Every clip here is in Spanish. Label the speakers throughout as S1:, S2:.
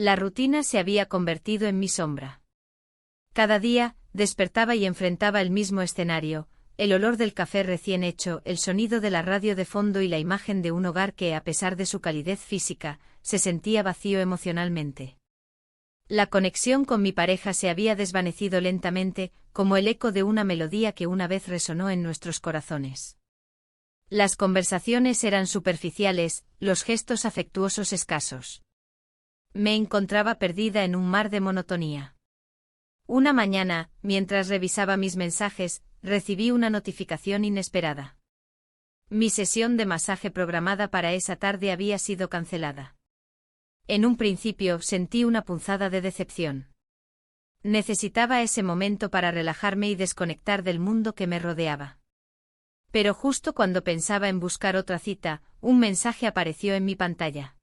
S1: La rutina se había convertido en mi sombra. Cada día, despertaba y enfrentaba el mismo escenario, el olor del café recién hecho, el sonido de la radio de fondo y la imagen de un hogar que, a pesar de su calidez física, se sentía vacío emocionalmente. La conexión con mi pareja se había desvanecido lentamente, como el eco de una melodía que una vez resonó en nuestros corazones. Las conversaciones eran superficiales, los gestos afectuosos escasos. Me encontraba perdida en un mar de monotonía. Una mañana, mientras revisaba mis mensajes, recibí una notificación inesperada. Mi sesión de masaje programada para esa tarde había sido cancelada. En un principio sentí una punzada de decepción. Necesitaba ese momento para relajarme y desconectar del mundo que me rodeaba. Pero justo cuando pensaba en buscar otra cita, un mensaje apareció en mi pantalla.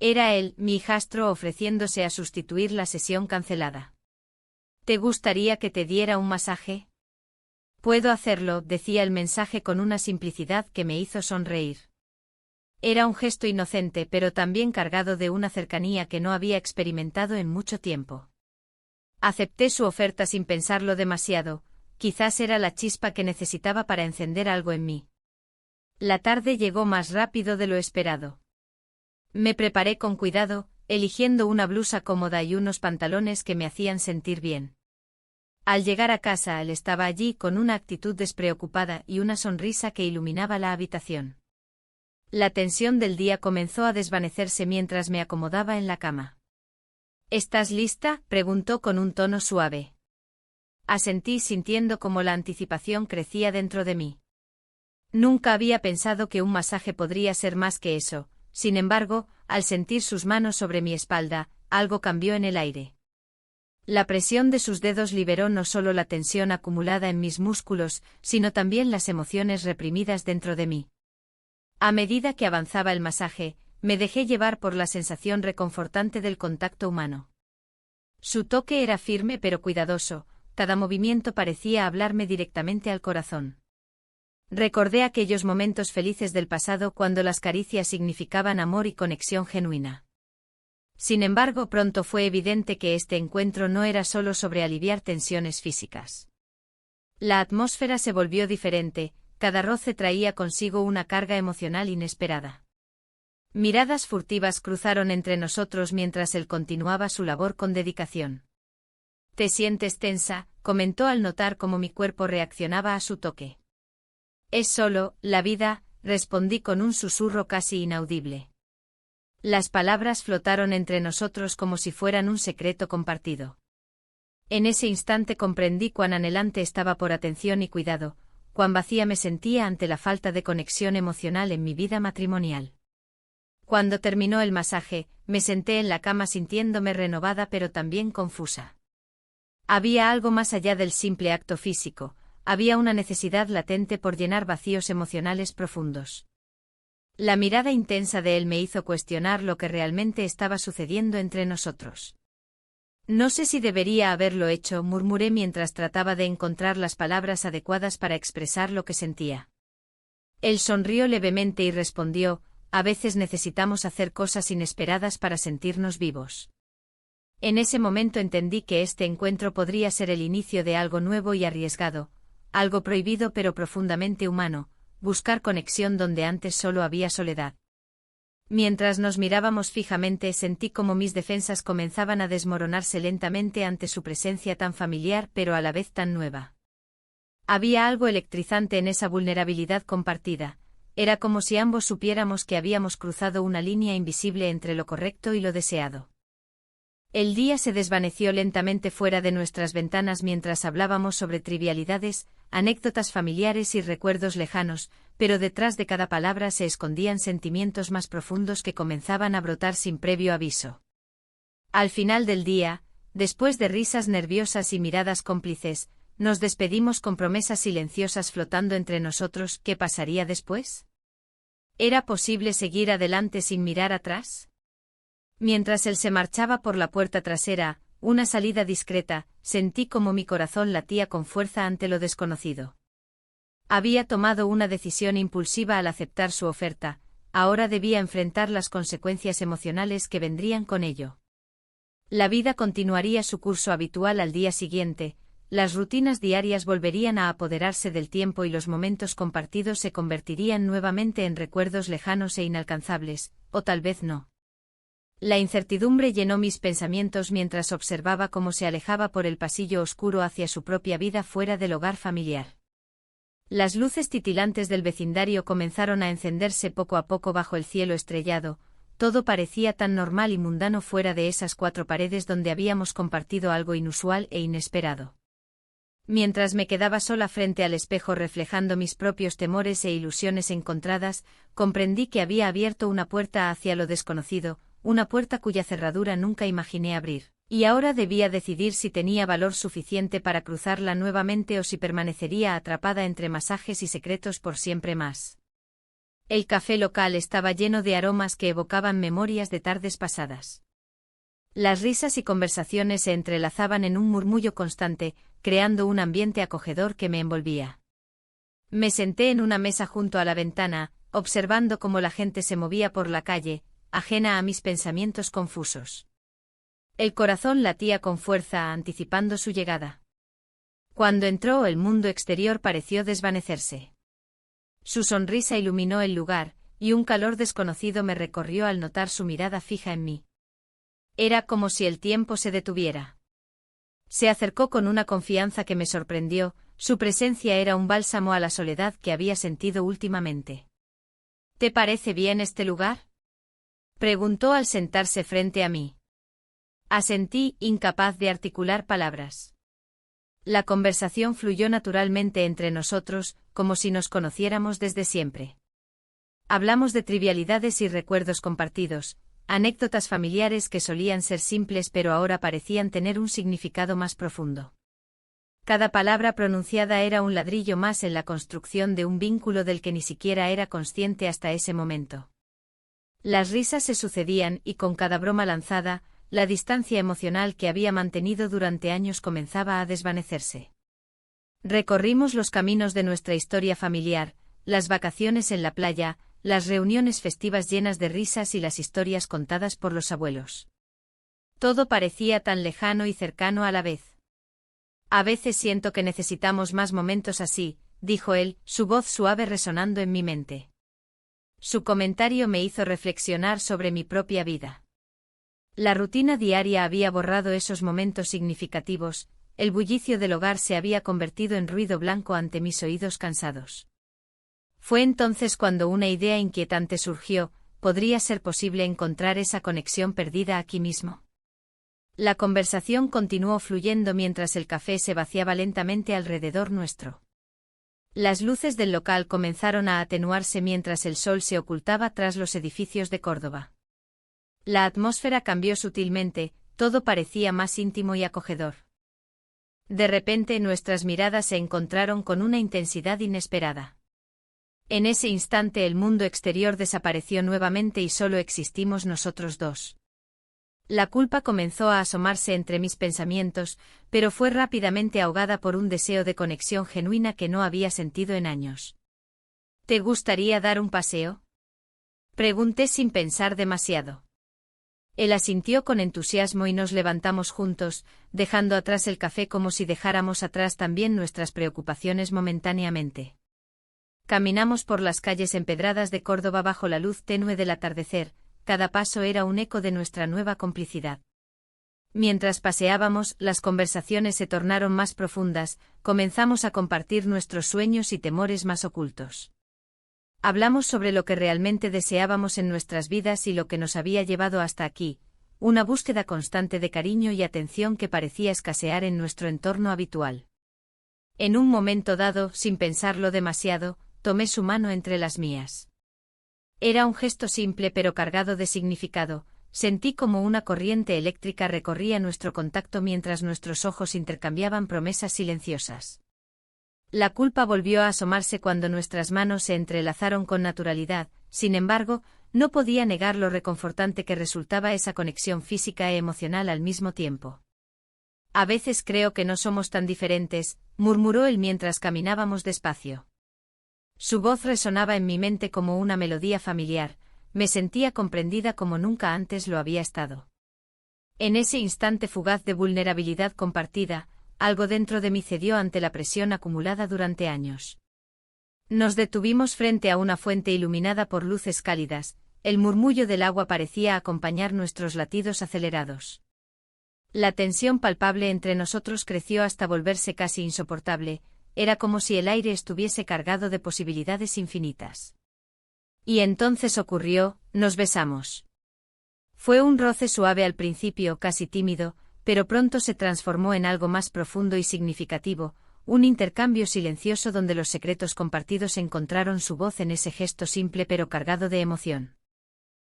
S1: Era él, mi hijastro, ofreciéndose a sustituir la sesión cancelada. ¿Te gustaría que te diera un masaje? Puedo hacerlo, decía el mensaje con una simplicidad que me hizo sonreír. Era un gesto inocente pero también cargado de una cercanía que no había experimentado en mucho tiempo. Acepté su oferta sin pensarlo demasiado, quizás era la chispa que necesitaba para encender algo en mí. La tarde llegó más rápido de lo esperado. Me preparé con cuidado, eligiendo una blusa cómoda y unos pantalones que me hacían sentir bien. Al llegar a casa, él estaba allí con una actitud despreocupada y una sonrisa que iluminaba la habitación. La tensión del día comenzó a desvanecerse mientras me acomodaba en la cama. ¿Estás lista?, preguntó con un tono suave. Asentí sintiendo cómo la anticipación crecía dentro de mí. Nunca había pensado que un masaje podría ser más que eso, sin embargo, al sentir sus manos sobre mi espalda, algo cambió en el aire. La presión de sus dedos liberó no solo la tensión acumulada en mis músculos, sino también las emociones reprimidas dentro de mí. A medida que avanzaba el masaje, me dejé llevar por la sensación reconfortante del contacto humano. Su toque era firme pero cuidadoso, cada movimiento parecía hablarme directamente al corazón. Recordé aquellos momentos felices del pasado cuando las caricias significaban amor y conexión genuina. Sin embargo, pronto fue evidente que este encuentro no era solo sobre aliviar tensiones físicas. La atmósfera se volvió diferente, cada roce traía consigo una carga emocional inesperada. Miradas furtivas cruzaron entre nosotros mientras él continuaba su labor con dedicación. «¿Te sientes tensa?», comentó al notar cómo mi cuerpo reaccionaba a su toque. «Es solo la vida», respondí con un susurro casi inaudible. Las palabras flotaron entre nosotros como si fueran un secreto compartido. En ese instante comprendí cuán anhelante estaba por atención y cuidado, cuán vacía me sentía ante la falta de conexión emocional en mi vida matrimonial. Cuando terminó el masaje, me senté en la cama sintiéndome renovada pero también confusa. Había algo más allá del simple acto físico, había una necesidad latente por llenar vacíos emocionales profundos. La mirada intensa de él me hizo cuestionar lo que realmente estaba sucediendo entre nosotros. «No sé si debería haberlo hecho», murmuré mientras trataba de encontrar las palabras adecuadas para expresar lo que sentía. Él sonrió levemente y respondió: «A veces necesitamos hacer cosas inesperadas para sentirnos vivos». En ese momento entendí que este encuentro podría ser el inicio de algo nuevo y arriesgado, algo prohibido pero profundamente humano, buscar conexión donde antes solo había soledad. Mientras nos mirábamos fijamente sentí como mis defensas comenzaban a desmoronarse lentamente ante su presencia tan familiar pero a la vez tan nueva. Había algo electrizante en esa vulnerabilidad compartida, era como si ambos supiéramos que habíamos cruzado una línea invisible entre lo correcto y lo deseado. El día se desvaneció lentamente fuera de nuestras ventanas mientras hablábamos sobre trivialidades, anécdotas familiares y recuerdos lejanos, pero detrás de cada palabra se escondían sentimientos más profundos que comenzaban a brotar sin previo aviso. Al final del día, después de risas nerviosas y miradas cómplices, nos despedimos con promesas silenciosas flotando entre nosotros. ¿Qué pasaría después? ¿Era posible seguir adelante sin mirar atrás? Mientras él se marchaba por la puerta trasera, una salida discreta, sentí como mi corazón latía con fuerza ante lo desconocido. Había tomado una decisión impulsiva al aceptar su oferta, ahora debía enfrentar las consecuencias emocionales que vendrían con ello. La vida continuaría su curso habitual al día siguiente, las rutinas diarias volverían a apoderarse del tiempo y los momentos compartidos se convertirían nuevamente en recuerdos lejanos e inalcanzables, o tal vez no. La incertidumbre llenó mis pensamientos mientras observaba cómo se alejaba por el pasillo oscuro hacia su propia vida fuera del hogar familiar. Las luces titilantes del vecindario comenzaron a encenderse poco a poco bajo el cielo estrellado, todo parecía tan normal y mundano fuera de esas cuatro paredes donde habíamos compartido algo inusual e inesperado. Mientras me quedaba sola frente al espejo reflejando mis propios temores e ilusiones encontradas, comprendí que había abierto una puerta hacia lo desconocido, una puerta cuya cerradura nunca imaginé abrir, y ahora debía decidir si tenía valor suficiente para cruzarla nuevamente o si permanecería atrapada entre masajes y secretos por siempre más. El café local estaba lleno de aromas que evocaban memorias de tardes pasadas. Las risas y conversaciones se entrelazaban en un murmullo constante, creando un ambiente acogedor que me envolvía. Me senté en una mesa junto a la ventana, observando cómo la gente se movía por la calle, ajena a mis pensamientos confusos. El corazón latía con fuerza anticipando su llegada. Cuando entró, el mundo exterior pareció desvanecerse. Su sonrisa iluminó el lugar, y un calor desconocido me recorrió al notar su mirada fija en mí. Era como si el tiempo se detuviera. Se acercó con una confianza que me sorprendió, su presencia era un bálsamo a la soledad que había sentido últimamente. ¿Te parece bien este lugar?, preguntó al sentarse frente a mí. Asentí, incapaz de articular palabras. La conversación fluyó naturalmente entre nosotros, como si nos conociéramos desde siempre. Hablamos de trivialidades y recuerdos compartidos, anécdotas familiares que solían ser simples pero ahora parecían tener un significado más profundo. Cada palabra pronunciada era un ladrillo más en la construcción de un vínculo del que ni siquiera era consciente hasta ese momento. Las risas se sucedían y con cada broma lanzada, la distancia emocional que había mantenido durante años comenzaba a desvanecerse. Recorrimos los caminos de nuestra historia familiar, las vacaciones en la playa, las reuniones festivas llenas de risas y las historias contadas por los abuelos. Todo parecía tan lejano y cercano a la vez. A veces siento que necesitamos más momentos así, dijo él, su voz suave resonando en mi mente. Su comentario me hizo reflexionar sobre mi propia vida. La rutina diaria había borrado esos momentos significativos, el bullicio del hogar se había convertido en ruido blanco ante mis oídos cansados. Fue entonces cuando una idea inquietante surgió, ¿podría ser posible encontrar esa conexión perdida aquí mismo? La conversación continuó fluyendo mientras el café se vaciaba lentamente alrededor nuestro. Las luces del local comenzaron a atenuarse mientras el sol se ocultaba tras los edificios de Córdoba. La atmósfera cambió sutilmente, todo parecía más íntimo y acogedor. De repente nuestras miradas se encontraron con una intensidad inesperada. En ese instante el mundo exterior desapareció nuevamente y solo existimos nosotros dos. La culpa comenzó a asomarse entre mis pensamientos, pero fue rápidamente ahogada por un deseo de conexión genuina que no había sentido en años. ¿Te gustaría dar un paseo?, pregunté sin pensar demasiado. Él asintió con entusiasmo y nos levantamos juntos, dejando atrás el café como si dejáramos atrás también nuestras preocupaciones momentáneamente. Caminamos por las calles empedradas de Córdoba bajo la luz tenue del atardecer, cada paso era un eco de nuestra nueva complicidad. Mientras paseábamos, las conversaciones se tornaron más profundas, comenzamos a compartir nuestros sueños y temores más ocultos. Hablamos sobre lo que realmente deseábamos en nuestras vidas y lo que nos había llevado hasta aquí, una búsqueda constante de cariño y atención que parecía escasear en nuestro entorno habitual. En un momento dado, sin pensarlo demasiado, tomé su mano entre las mías. Era un gesto simple pero cargado de significado, sentí como una corriente eléctrica recorría nuestro contacto mientras nuestros ojos intercambiaban promesas silenciosas. La culpa volvió a asomarse cuando nuestras manos se entrelazaron con naturalidad, sin embargo, no podía negar lo reconfortante que resultaba esa conexión física e emocional al mismo tiempo. A veces creo que no somos tan diferentes, murmuró él mientras caminábamos despacio. Su voz resonaba en mi mente como una melodía familiar, me sentía comprendida como nunca antes lo había estado. En ese instante fugaz de vulnerabilidad compartida, algo dentro de mí cedió ante la presión acumulada durante años. Nos detuvimos frente a una fuente iluminada por luces cálidas, el murmullo del agua parecía acompañar nuestros latidos acelerados. La tensión palpable entre nosotros creció hasta volverse casi insoportable, era como si el aire estuviese cargado de posibilidades infinitas. Y entonces ocurrió, nos besamos. Fue un roce suave al principio, casi tímido, pero pronto se transformó en algo más profundo y significativo, un intercambio silencioso donde los secretos compartidos encontraron su voz en ese gesto simple pero cargado de emoción.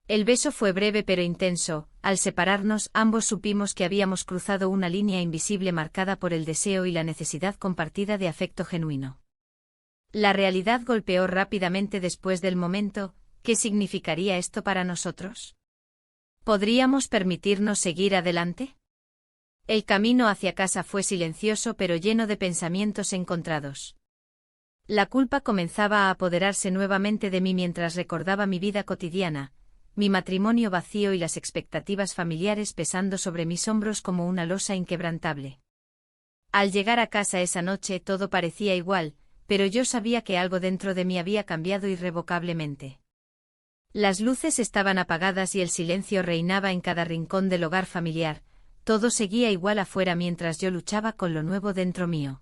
S1: El beso fue breve pero intenso, al separarnos ambos supimos que habíamos cruzado una línea invisible marcada por el deseo y la necesidad compartida de afecto genuino. La realidad golpeó rápidamente después del momento. ¿Qué significaría esto para nosotros? ¿Podríamos permitirnos seguir adelante? El camino hacia casa fue silencioso pero lleno de pensamientos encontrados. La culpa comenzaba a apoderarse nuevamente de mí mientras recordaba mi vida cotidiana, mi matrimonio vacío y las expectativas familiares pesando sobre mis hombros como una losa inquebrantable. Al llegar a casa esa noche todo parecía igual, pero yo sabía que algo dentro de mí había cambiado irrevocablemente. Las luces estaban apagadas y el silencio reinaba en cada rincón del hogar familiar, todo seguía igual afuera mientras yo luchaba con lo nuevo dentro mío.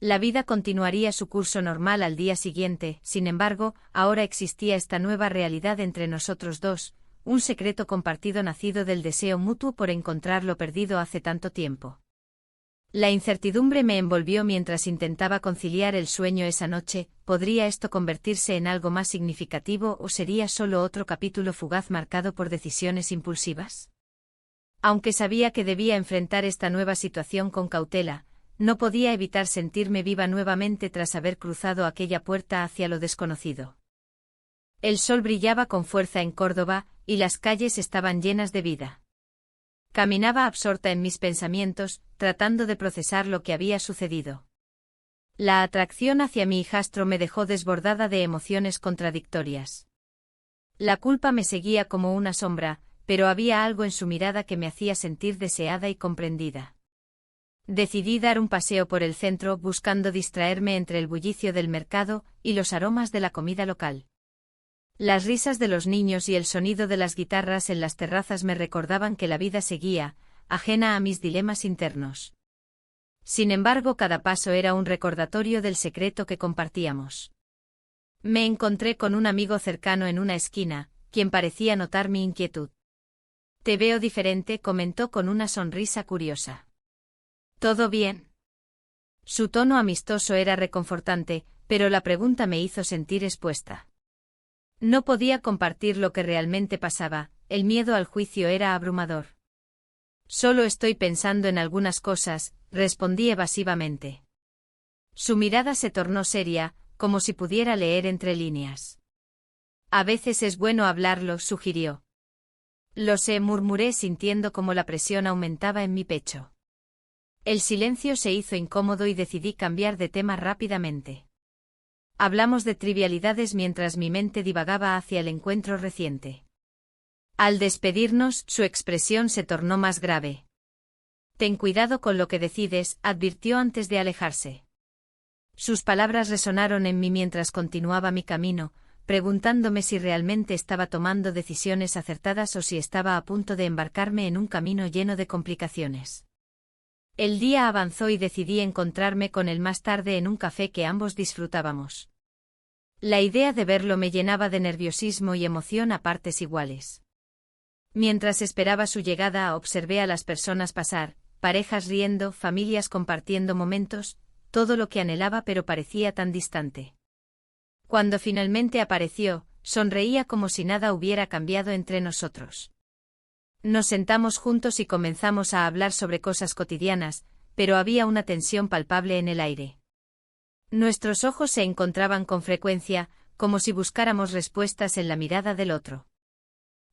S1: La vida continuaría su curso normal al día siguiente, sin embargo, ahora existía esta nueva realidad entre nosotros dos, un secreto compartido nacido del deseo mutuo por encontrar lo perdido hace tanto tiempo. La incertidumbre me envolvió mientras intentaba conciliar el sueño esa noche. ¿Podría esto convertirse en algo más significativo o sería solo otro capítulo fugaz marcado por decisiones impulsivas? Aunque sabía que debía enfrentar esta nueva situación con cautela, no podía evitar sentirme viva nuevamente tras haber cruzado aquella puerta hacia lo desconocido. El sol brillaba con fuerza en Córdoba, y las calles estaban llenas de vida. Caminaba absorta en mis pensamientos, tratando de procesar lo que había sucedido. La atracción hacia mi hijastro me dejó desbordada de emociones contradictorias. La culpa me seguía como una sombra, pero había algo en su mirada que me hacía sentir deseada y comprendida. Decidí dar un paseo por el centro buscando distraerme entre el bullicio del mercado y los aromas de la comida local. Las risas de los niños y el sonido de las guitarras en las terrazas me recordaban que la vida seguía, ajena a mis dilemas internos. Sin embargo, cada paso era un recordatorio del secreto que compartíamos. Me encontré con un amigo cercano en una esquina, quien parecía notar mi inquietud. «Te veo diferente», comentó con una sonrisa curiosa. «¿Todo bien?» Su tono amistoso era reconfortante, pero la pregunta me hizo sentir expuesta. No podía compartir lo que realmente pasaba, el miedo al juicio era abrumador. «Solo estoy pensando en algunas cosas», respondí evasivamente. Su mirada se tornó seria, como si pudiera leer entre líneas. «A veces es bueno hablarlo», sugirió. «Lo sé», murmuré sintiendo como la presión aumentaba en mi pecho. El silencio se hizo incómodo y decidí cambiar de tema rápidamente. Hablamos de trivialidades mientras mi mente divagaba hacia el encuentro reciente. Al despedirnos, su expresión se tornó más grave. «Ten cuidado con lo que decides», advirtió antes de alejarse. Sus palabras resonaron en mí mientras continuaba mi camino, preguntándome si realmente estaba tomando decisiones acertadas o si estaba a punto de embarcarme en un camino lleno de complicaciones. El día avanzó y decidí encontrarme con él más tarde en un café que ambos disfrutábamos. La idea de verlo me llenaba de nerviosismo y emoción a partes iguales. Mientras esperaba su llegada, observé a las personas pasar, parejas riendo, familias compartiendo momentos, todo lo que anhelaba pero parecía tan distante. Cuando finalmente apareció, sonreía como si nada hubiera cambiado entre nosotros. Nos sentamos juntos y comenzamos a hablar sobre cosas cotidianas, pero había una tensión palpable en el aire. Nuestros ojos se encontraban con frecuencia, como si buscáramos respuestas en la mirada del otro.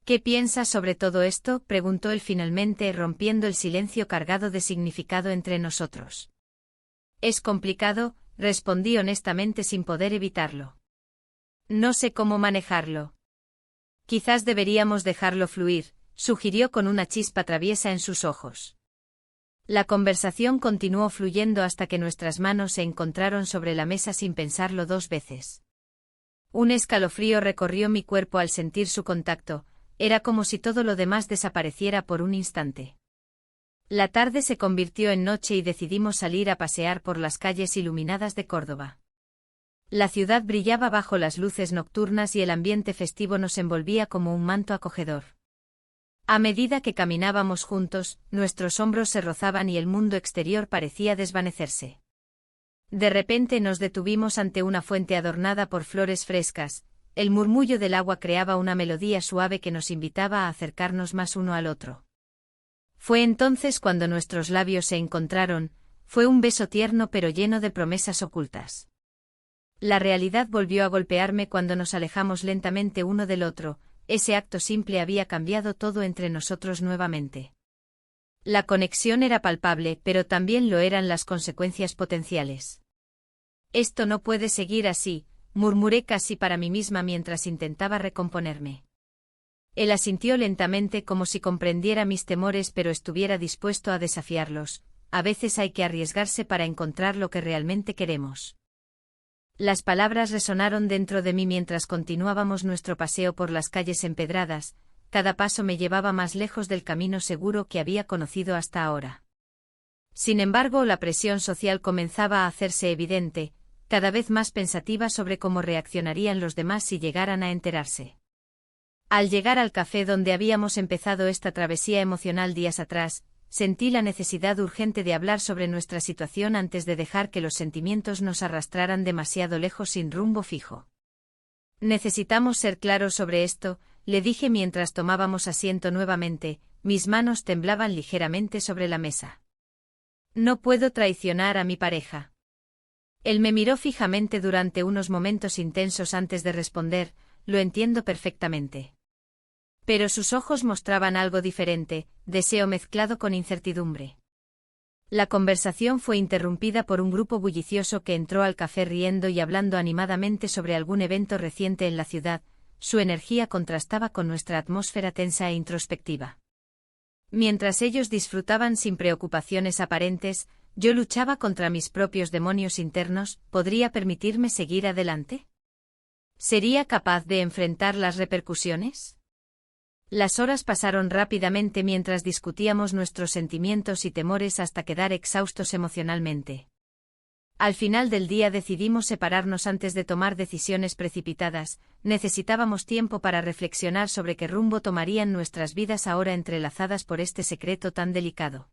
S1: «¿Qué piensas sobre todo esto?», preguntó él finalmente, rompiendo el silencio cargado de significado entre nosotros. «Es complicado», respondí honestamente sin poder evitarlo. «No sé cómo manejarlo. Quizás deberíamos dejarlo fluir», sugirió con una chispa traviesa en sus ojos. La conversación continuó fluyendo hasta que nuestras manos se encontraron sobre la mesa sin pensarlo 2 veces. Un escalofrío recorrió mi cuerpo al sentir su contacto, era como si todo lo demás desapareciera por un instante. La tarde se convirtió en noche y decidimos salir a pasear por las calles iluminadas de Córdoba. La ciudad brillaba bajo las luces nocturnas y el ambiente festivo nos envolvía como un manto acogedor. A medida que caminábamos juntos, nuestros hombros se rozaban y el mundo exterior parecía desvanecerse. De repente nos detuvimos ante una fuente adornada por flores frescas, el murmullo del agua creaba una melodía suave que nos invitaba a acercarnos más uno al otro. Fue entonces cuando nuestros labios se encontraron, fue un beso tierno pero lleno de promesas ocultas. La realidad volvió a golpearme cuando nos alejamos lentamente uno del otro, ese acto simple había cambiado todo entre nosotros nuevamente. La conexión era palpable, pero también lo eran las consecuencias potenciales. Esto no puede seguir así, murmuré casi para mí misma mientras intentaba recomponerme. Él asintió lentamente como si comprendiera mis temores pero estuviera dispuesto a desafiarlos. A veces hay que arriesgarse para encontrar lo que realmente queremos. Las palabras resonaron dentro de mí mientras continuábamos nuestro paseo por las calles empedradas, cada paso me llevaba más lejos del camino seguro que había conocido hasta ahora. Sin embargo, la presión social comenzaba a hacerse evidente, cada vez más pensativa sobre cómo reaccionarían los demás si llegaran a enterarse. Al llegar al café donde habíamos empezado esta travesía emocional días atrás, sentí la necesidad urgente de hablar sobre nuestra situación antes de dejar que los sentimientos nos arrastraran demasiado lejos sin rumbo fijo. Necesitamos ser claros sobre esto, le dije mientras tomábamos asiento nuevamente, mis manos temblaban ligeramente sobre la mesa. No puedo traicionar a mi pareja. Él me miró fijamente durante unos momentos intensos antes de responder, lo entiendo perfectamente. Pero sus ojos mostraban algo diferente, deseo mezclado con incertidumbre. La conversación fue interrumpida por un grupo bullicioso que entró al café riendo y hablando animadamente sobre algún evento reciente en la ciudad, su energía contrastaba con nuestra atmósfera tensa e introspectiva. Mientras ellos disfrutaban sin preocupaciones aparentes, yo luchaba contra mis propios demonios internos. ¿Podría permitirme seguir adelante? ¿Sería capaz de enfrentar las repercusiones? Las horas pasaron rápidamente mientras discutíamos nuestros sentimientos y temores hasta quedar exhaustos emocionalmente. Al final del día decidimos separarnos antes de tomar decisiones precipitadas, necesitábamos tiempo para reflexionar sobre qué rumbo tomarían nuestras vidas ahora entrelazadas por este secreto tan delicado.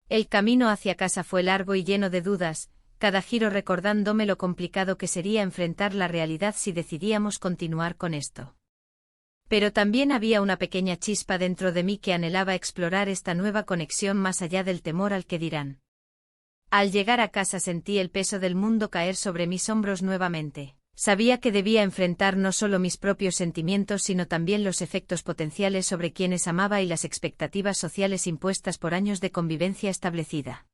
S1: El camino hacia casa fue largo y lleno de dudas, cada giro recordándome lo complicado que sería enfrentar la realidad si decidíamos continuar con esto. Pero también había una pequeña chispa dentro de mí que anhelaba explorar esta nueva conexión más allá del temor al que dirán. Al llegar a casa sentí el peso del mundo caer sobre mis hombros nuevamente. Sabía que debía enfrentar no solo mis propios sentimientos sino también los efectos potenciales sobre quienes amaba y las expectativas sociales impuestas por años de convivencia establecida.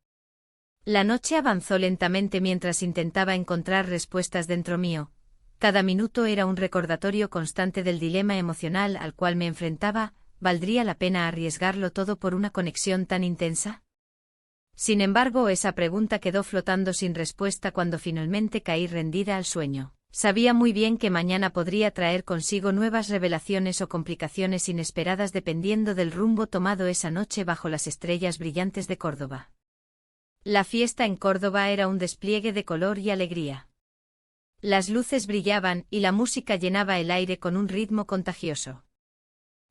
S1: La noche avanzó lentamente mientras intentaba encontrar respuestas dentro mío. Cada minuto era un recordatorio constante del dilema emocional al cual me enfrentaba. ¿Valdría la pena arriesgarlo todo por una conexión tan intensa? Sin embargo, esa pregunta quedó flotando sin respuesta cuando finalmente caí rendida al sueño. Sabía muy bien que mañana podría traer consigo nuevas revelaciones o complicaciones inesperadas dependiendo del rumbo tomado esa noche bajo las estrellas brillantes de Córdoba. La fiesta en Córdoba era un despliegue de color y alegría. Las luces brillaban y la música llenaba el aire con un ritmo contagioso.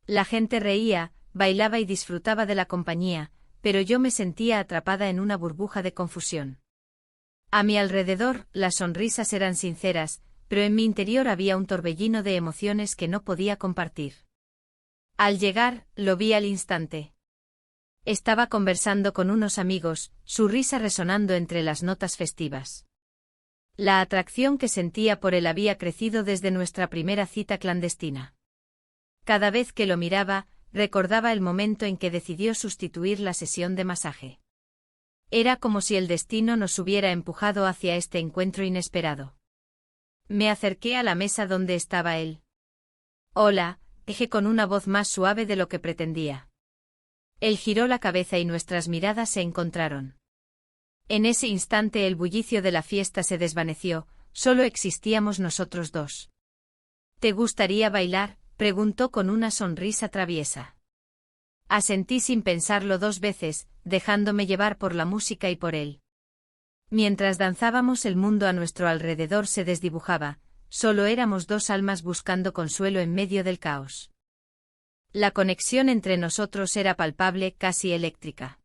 S1: La gente reía, bailaba y disfrutaba de la compañía, pero yo me sentía atrapada en una burbuja de confusión. A mi alrededor, las sonrisas eran sinceras, pero en mi interior había un torbellino de emociones que no podía compartir. Al llegar, lo vi al instante. Estaba conversando con unos amigos, su risa resonando entre las notas festivas. La atracción que sentía por él había crecido desde nuestra primera cita clandestina. Cada vez que lo miraba, recordaba el momento en que decidió sustituir la sesión de masaje. Era como si el destino nos hubiera empujado hacia este encuentro inesperado. Me acerqué a la mesa donde estaba él. Hola, dije con una voz más suave de lo que pretendía. Él giró la cabeza y nuestras miradas se encontraron. En ese instante el bullicio de la fiesta se desvaneció, solo existíamos nosotros dos. ¿Te gustaría bailar?, preguntó con una sonrisa traviesa. Asentí sin pensarlo 2 veces, dejándome llevar por la música y por él. Mientras danzábamos el mundo a nuestro alrededor se desdibujaba, solo éramos 2 almas buscando consuelo en medio del caos. La conexión entre nosotros era palpable, casi eléctrica.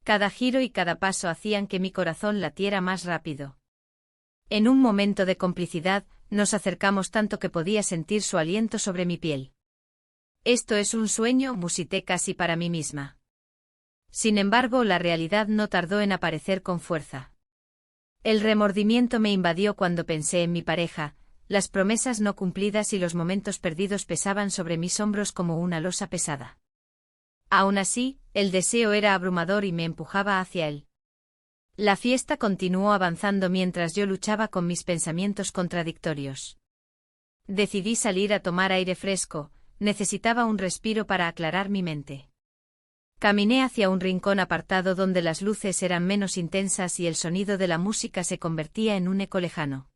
S1: Cada giro y cada paso hacían que mi corazón latiera más rápido. En un momento de complicidad, nos acercamos tanto que podía sentir su aliento sobre mi piel. Esto es un sueño, musité casi para mí misma. Sin embargo, la realidad no tardó en aparecer con fuerza. El remordimiento me invadió cuando pensé en mi pareja, las promesas no cumplidas y los momentos perdidos pesaban sobre mis hombros como una losa pesada. Aún así, el deseo era abrumador y me empujaba hacia él. La fiesta continuó avanzando mientras yo luchaba con mis pensamientos contradictorios. Decidí salir a tomar aire fresco, necesitaba un respiro para aclarar mi mente. Caminé hacia un rincón apartado donde las luces eran menos intensas y el sonido de la música se convertía en un eco lejano.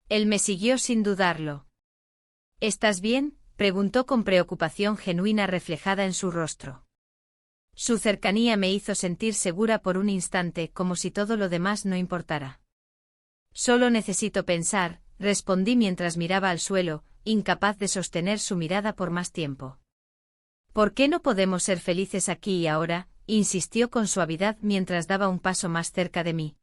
S1: Él me siguió sin dudarlo. ¿Estás bien?, preguntó con preocupación genuina reflejada en su rostro. Su cercanía me hizo sentir segura por un instante, como si todo lo demás no importara. Solo necesito pensar, respondí mientras miraba al suelo, incapaz de sostener su mirada por más tiempo. ¿Por qué no podemos ser felices aquí y ahora?, insistió con suavidad mientras daba un paso más cerca de mí.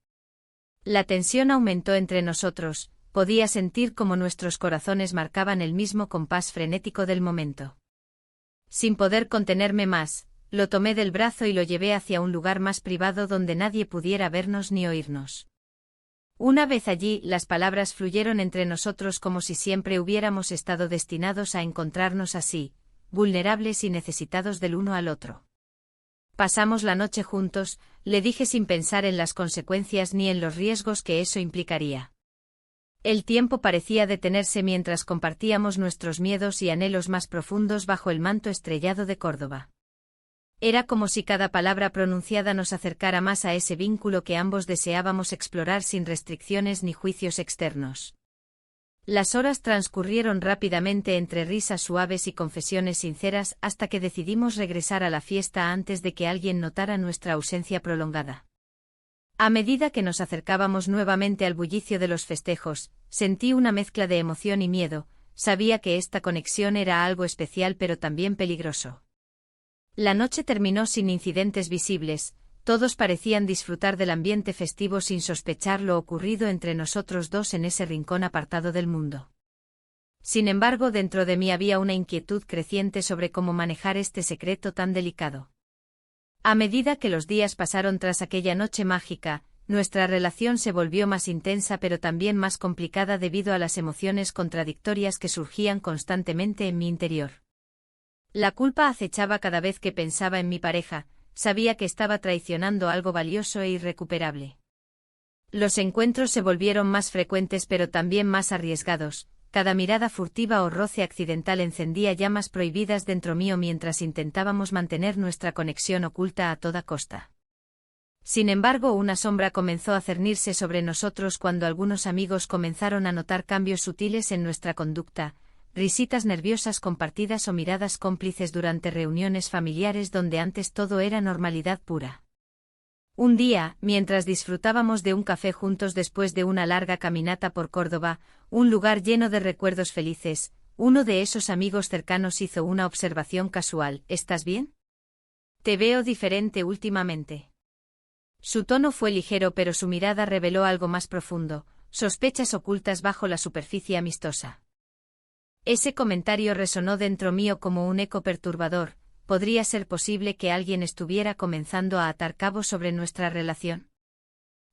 S1: La tensión aumentó entre nosotros, podía sentir cómo nuestros corazones marcaban el mismo compás frenético del momento. Sin poder contenerme más, lo tomé del brazo y lo llevé hacia un lugar más privado donde nadie pudiera vernos ni oírnos. Una vez allí, las palabras fluyeron entre nosotros como si siempre hubiéramos estado destinados a encontrarnos así, vulnerables y necesitados del uno al otro. Pasamos la noche juntos, le dije sin pensar en las consecuencias ni en los riesgos que eso implicaría. El tiempo parecía detenerse mientras compartíamos nuestros miedos y anhelos más profundos bajo el manto estrellado de Córdoba. Era como si cada palabra pronunciada nos acercara más a ese vínculo que ambos deseábamos explorar sin restricciones ni juicios externos. Las horas transcurrieron rápidamente entre risas suaves y confesiones sinceras hasta que decidimos regresar a la fiesta antes de que alguien notara nuestra ausencia prolongada. A medida que nos acercábamos nuevamente al bullicio de los festejos, sentí una mezcla de emoción y miedo, sabía que esta conexión era algo especial pero también peligroso. La noche terminó sin incidentes visibles, todos parecían disfrutar del ambiente festivo sin sospechar lo ocurrido entre nosotros dos en ese rincón apartado del mundo. Sin embargo, dentro de mí había una inquietud creciente sobre cómo manejar este secreto tan delicado. A medida que los días pasaron tras aquella noche mágica, nuestra relación se volvió más intensa pero también más complicada debido a las emociones contradictorias que surgían constantemente en mi interior. La culpa acechaba cada vez que pensaba en mi pareja, sabía que estaba traicionando algo valioso e irrecuperable. Los encuentros se volvieron más frecuentes pero también más arriesgados, cada mirada furtiva o roce accidental encendía llamas prohibidas dentro mío mientras intentábamos mantener nuestra conexión oculta a toda costa. Sin embargo, una sombra comenzó a cernirse sobre nosotros cuando algunos amigos comenzaron a notar cambios sutiles en nuestra conducta, risitas nerviosas compartidas o miradas cómplices durante reuniones familiares donde antes todo era normalidad pura. Un día, mientras disfrutábamos de un café juntos después de una larga caminata por Córdoba, un lugar lleno de recuerdos felices, uno de esos amigos cercanos hizo una observación casual: ¿estás bien? Te veo diferente últimamente. Su tono fue ligero pero su mirada reveló algo más profundo, sospechas ocultas bajo la superficie amistosa. Ese comentario resonó dentro mío como un eco perturbador. ¿Podría ser posible que alguien estuviera comenzando a atar cabos sobre nuestra relación?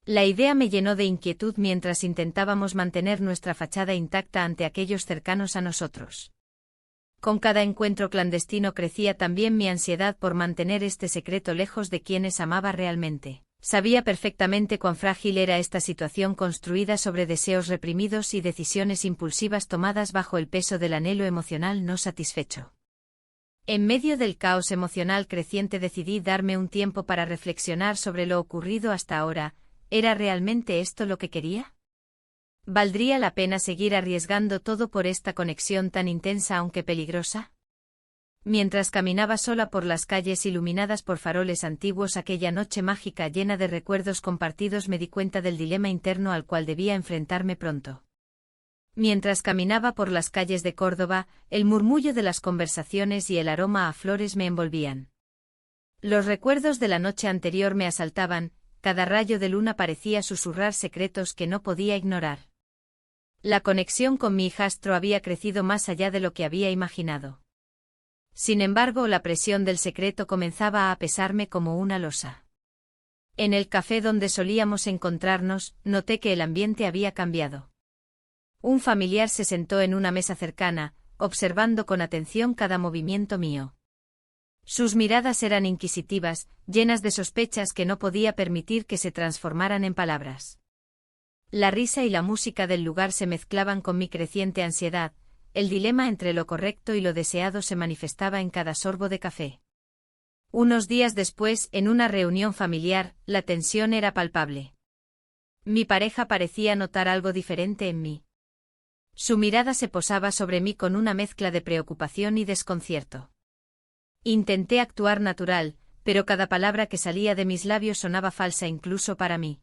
S1: La idea me llenó de inquietud mientras intentábamos mantener nuestra fachada intacta ante aquellos cercanos a nosotros. Con cada encuentro clandestino crecía también mi ansiedad por mantener este secreto lejos de quienes amaba realmente. Sabía perfectamente cuán frágil era esta situación construida sobre deseos reprimidos y decisiones impulsivas tomadas bajo el peso del anhelo emocional no satisfecho. En medio del caos emocional creciente decidí darme un tiempo para reflexionar sobre lo ocurrido hasta ahora. ¿Era realmente esto lo que quería? ¿Valdría la pena seguir arriesgando todo por esta conexión tan intensa aunque peligrosa? Mientras caminaba sola por las calles iluminadas por faroles antiguos aquella noche mágica llena de recuerdos compartidos me di cuenta del dilema interno al cual debía enfrentarme pronto. Mientras caminaba por las calles de Córdoba, el murmullo de las conversaciones y el aroma a flores me envolvían. Los recuerdos de la noche anterior me asaltaban, cada rayo de luna parecía susurrar secretos que no podía ignorar. La conexión con mi hijastro había crecido más allá de lo que había imaginado. Sin embargo, la presión del secreto comenzaba a pesarme como una losa. En el café donde solíamos encontrarnos, noté que el ambiente había cambiado. Un familiar se sentó en una mesa cercana, observando con atención cada movimiento mío. Sus miradas eran inquisitivas, llenas de sospechas que no podía permitir que se transformaran en palabras. La risa y la música del lugar se mezclaban con mi creciente ansiedad. El dilema entre lo correcto y lo deseado se manifestaba en cada sorbo de café. Unos días después, en una reunión familiar, la tensión era palpable. Mi pareja parecía notar algo diferente en mí. Su mirada se posaba sobre mí con una mezcla de preocupación y desconcierto. Intenté actuar natural, pero cada palabra que salía de mis labios sonaba falsa incluso para mí.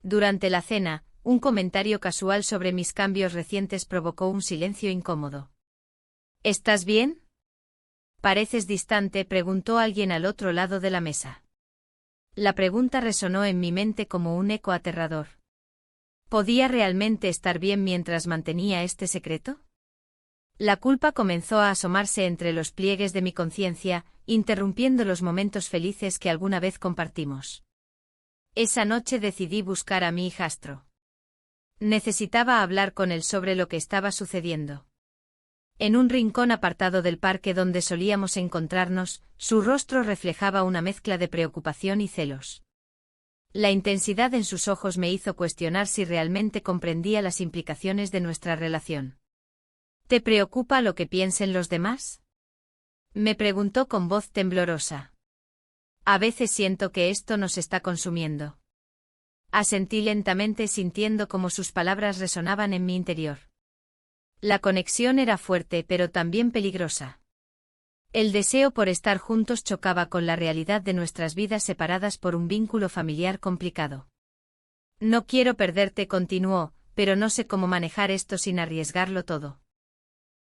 S1: Durante la cena, un comentario casual sobre mis cambios recientes provocó un silencio incómodo. ¿Estás bien? Pareces distante, preguntó alguien al otro lado de la mesa. La pregunta resonó en mi mente como un eco aterrador. ¿Podía realmente estar bien mientras mantenía este secreto? La culpa comenzó a asomarse entre los pliegues de mi conciencia, interrumpiendo los momentos felices que alguna vez compartimos. Esa noche decidí buscar a mi hijastro. Necesitaba hablar con él sobre lo que estaba sucediendo. En un rincón apartado del parque donde solíamos encontrarnos, su rostro reflejaba una mezcla de preocupación y celos. La intensidad en sus ojos me hizo cuestionar si realmente comprendía las implicaciones de nuestra relación. ¿Te preocupa lo que piensen los demás? Me preguntó con voz temblorosa. A veces siento que esto nos está consumiendo. Asentí lentamente sintiendo cómo sus palabras resonaban en mi interior. La conexión era fuerte pero también peligrosa. El deseo por estar juntos chocaba con la realidad de nuestras vidas separadas por un vínculo familiar complicado. No quiero perderte, continuó, pero no sé cómo manejar esto sin arriesgarlo todo.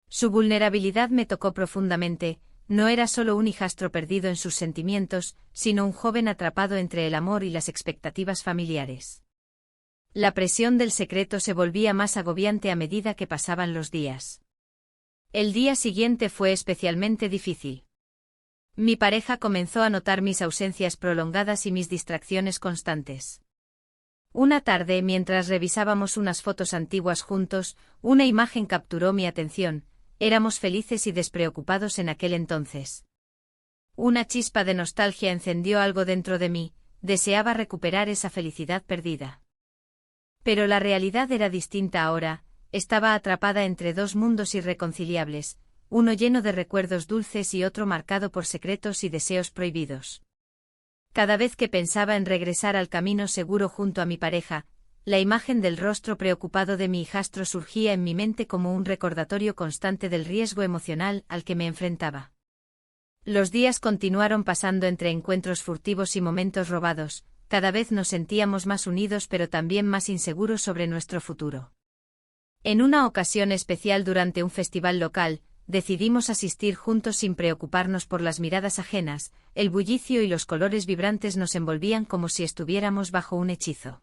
S1: Su vulnerabilidad me tocó profundamente. No era solo un hijastro perdido en sus sentimientos, sino un joven atrapado entre el amor y las expectativas familiares. La presión del secreto se volvía más agobiante a medida que pasaban los días. El día siguiente fue especialmente difícil. Mi pareja comenzó a notar mis ausencias prolongadas y mis distracciones constantes. Una tarde, mientras revisábamos unas fotos antiguas juntos, una imagen capturó mi atención. Éramos felices y despreocupados en aquel entonces. Una chispa de nostalgia encendió algo dentro de mí, deseaba recuperar esa felicidad perdida. Pero la realidad era distinta ahora, estaba atrapada entre dos mundos irreconciliables, uno lleno de recuerdos dulces y otro marcado por secretos y deseos prohibidos. Cada vez que pensaba en regresar al camino seguro junto a mi pareja, la imagen del rostro preocupado de mi hijastro surgía en mi mente como un recordatorio constante del riesgo emocional al que me enfrentaba. Los días continuaron pasando entre encuentros furtivos y momentos robados, cada vez nos sentíamos más unidos pero también más inseguros sobre nuestro futuro. En una ocasión especial durante un festival local, decidimos asistir juntos sin preocuparnos por las miradas ajenas, el bullicio y los colores vibrantes nos envolvían como si estuviéramos bajo un hechizo.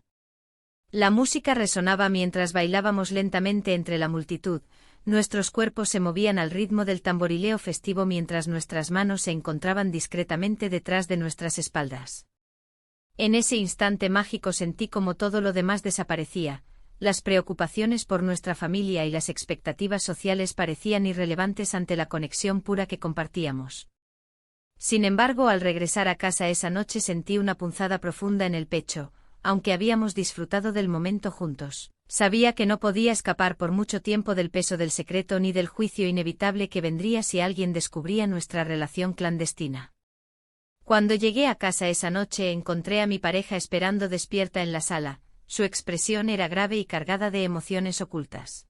S1: La música resonaba mientras bailábamos lentamente entre la multitud, nuestros cuerpos se movían al ritmo del tamborileo festivo mientras nuestras manos se encontraban discretamente detrás de nuestras espaldas. En ese instante mágico sentí como todo lo demás desaparecía, las preocupaciones por nuestra familia y las expectativas sociales parecían irrelevantes ante la conexión pura que compartíamos. Sin embargo, al regresar a casa esa noche sentí una punzada profunda en el pecho, aunque habíamos disfrutado del momento juntos. Sabía que no podía escapar por mucho tiempo del peso del secreto ni del juicio inevitable que vendría si alguien descubría nuestra relación clandestina. Cuando llegué a casa esa noche encontré a mi pareja esperando despierta en la sala. Su expresión era grave y cargada de emociones ocultas.